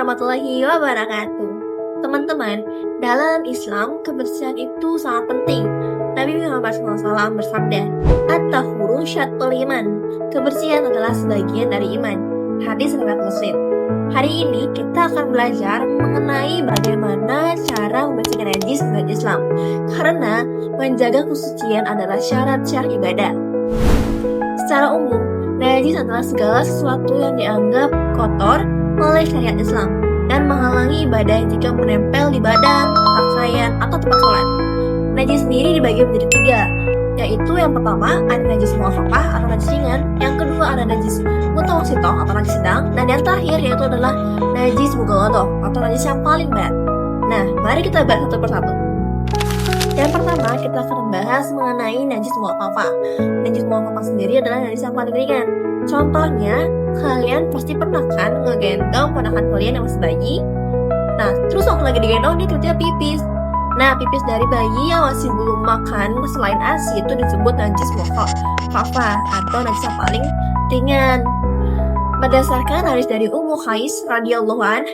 warahmatullahi wabarakatuh. Teman-teman, dalam Islam kebersihan itu sangat penting. Nabi Muhammad SAW bersabda, "At-tahuru syatrul iman." Kebersihan adalah sebagian dari iman. Hadis riwayat Muslim. Hari ini kita akan belajar mengenai bagaimana cara membersihkan najis dalam Islam. Karena menjaga kesucian adalah syarat syah ibadah. Secara umum, najis adalah segala sesuatu yang dianggap kotor oleh syariat Islam dan menghalangi ibadah jika menempel di badan, pakaian, atau tempat sholat. Najis sendiri dibagi menjadi 3, yaitu yang pertama ada najis mukhafafah atau najis ringan, yang kedua ada najis mutawassithah atau najis sedang, dan yang terakhir yaitu adalah najis mughalladah atau najis yang paling berat. Nah, mari kita bahas satu persatu. Yang pertama, kita akan membahas mengenai najis mukhafafah. Najis mukhafafah sendiri adalah najis yang paling ringan. Contohnya, kalian pasti pernah kan ngegendong ponakan kalian yang masih bayi. Nah, terus waktu lagi digendong dia tiba-tiba pipis. Nah, pipis dari bayi yang masih belum makan selain ASI itu disebut najis mukhafafah atau najis yang paling ringan. Berdasarkan hadis dari Ummu Qais radhiyallahu anha,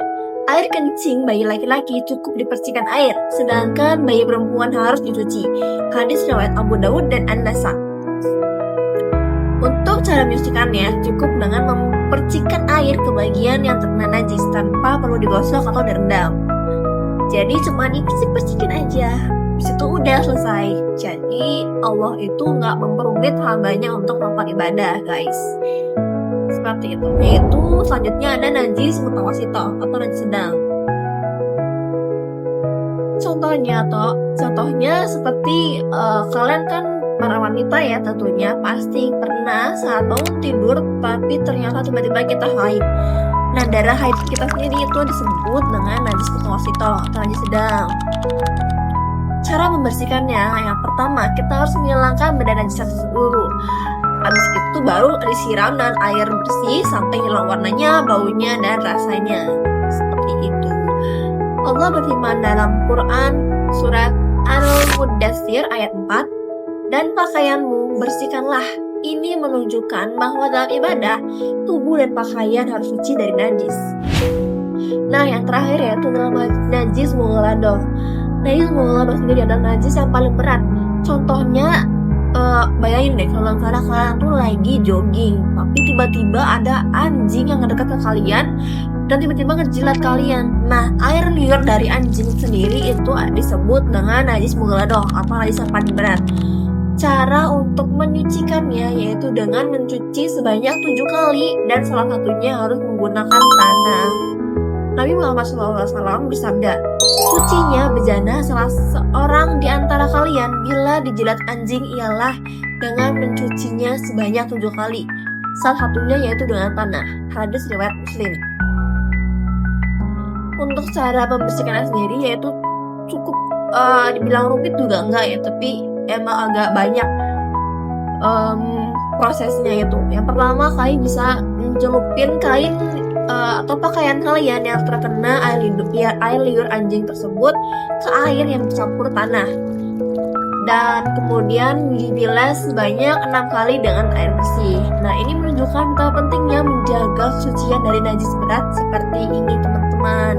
air kencing bayi laki-laki cukup dibersihkan air, sedangkan bayi perempuan harus dicuci. Hadis riwayat Abu Daud dan An-Nasai. Untuk cara menyucikannya, cukup dengan mempercikan air ke bagian yang terkena najis tanpa perlu digosok atau direndam. Jadi cuma dipersih-persihkan aja, habis itu udah selesai. Jadi Allah itu nggak memperumit hambanya untuk melakukan ibadah, guys. Seperti itu. Yaitu selanjutnya ada najis mutawassithah atau najis sedang. Contohnya seperti kalian kan para wanita ya tentunya pasti pernah saat mau tidur tapi ternyata tiba-tiba kita haid. Nah, darah haid kita sendiri itu disebut dengan najis mutawassithah atau najis sedang. Cara membersihkannya, yang pertama kita harus menghilangkan benda najis dulu. Habis itu baru disiram dengan air bersih sampai hilang warnanya, baunya, dan rasanya. Seperti itu. Allah berfirman dalam Quran surat Al-Muddatsir ayat 4, "Dan pakaianmu bersihkanlah." Ini menunjukkan bahwa dalam ibadah, tubuh dan pakaian harus suci dari najis. Nah, yang terakhir yaitu adalah najis mughalladah. Najis mughalladah sendiri adalah najis yang paling berat. Contohnya, bayangin deh kalau kalian tuh lagi jogging, tapi tiba-tiba ada anjing yang ngedekat ke kalian dan tiba-tiba ngejilat kalian. Nah, air liur dari anjing sendiri itu disebut dengan najis mughalladah atau najis yang paling berat. Cara untuk menyucikannya yaitu dengan mencuci sebanyak 7 kali dan salah satunya harus menggunakan tanah. Nabi Muhammad SAW bersabda, "Sucinya bejana salah seorang di antara kalian bila dijilat anjing ialah dengan mencucinya sebanyak 7 kali. Salah satunya yaitu dengan tanah." Hadis riwayat Muslim. Untuk cara membersihkannya sendiri yaitu cukup dibilang rumit juga enggak ya, tapi emang agak banyak prosesnya itu. Yang pertama, kalian bisa mencelupin kain atau pakaian kalian yang terkena air liur anjing tersebut ke air yang bercampur tanah, dan kemudian dibilas sebanyak 6 kali dengan air bersih. Nah, ini menunjukkan betapa pentingnya menjaga kesucian dari najis berat seperti ini, teman-teman.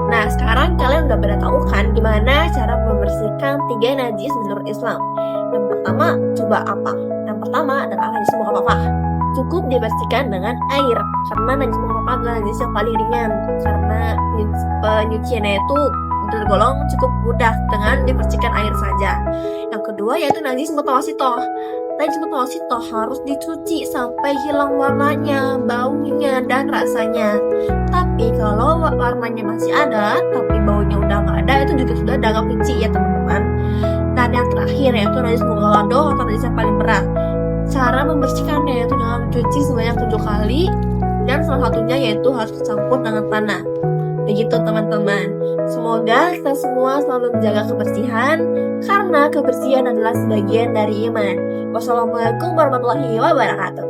Nah, sekarang kalian udah pada tahu kan gimana cara membersihkan 3 najis menurut Islam. Yang pertama, coba apa? Yang pertama adalah najis mukhafafah. Cukup dibersihkan dengan air, karena najis mukhafafah adalah najis yang paling ringan, karena penyuciannya itu tergolong cukup mudah dengan dibersihkan air saja. Yang kedua yaitu najis mutawassithah. Najis mutawassithah harus dicuci sampai hilang warnanya, baunya, dan rasanya. Tapi kalau warnanya masih ada, tapi baunya udah nggak ada, itu juga sudah dianggap suci ya teman-teman. Dan yang terakhir yaitu najis mughalladah atau najis yang paling berat. Cara membersihkannya yaitu dengan mencuci sebanyak 7 kali, dan salah satunya yaitu harus dicampur dengan tanah. Begitu teman-teman. Semoga kita semua selalu menjaga kebersihan, karena kebersihan adalah sebagian dari iman. Wassalamualaikum warahmatullahi wabarakatuh.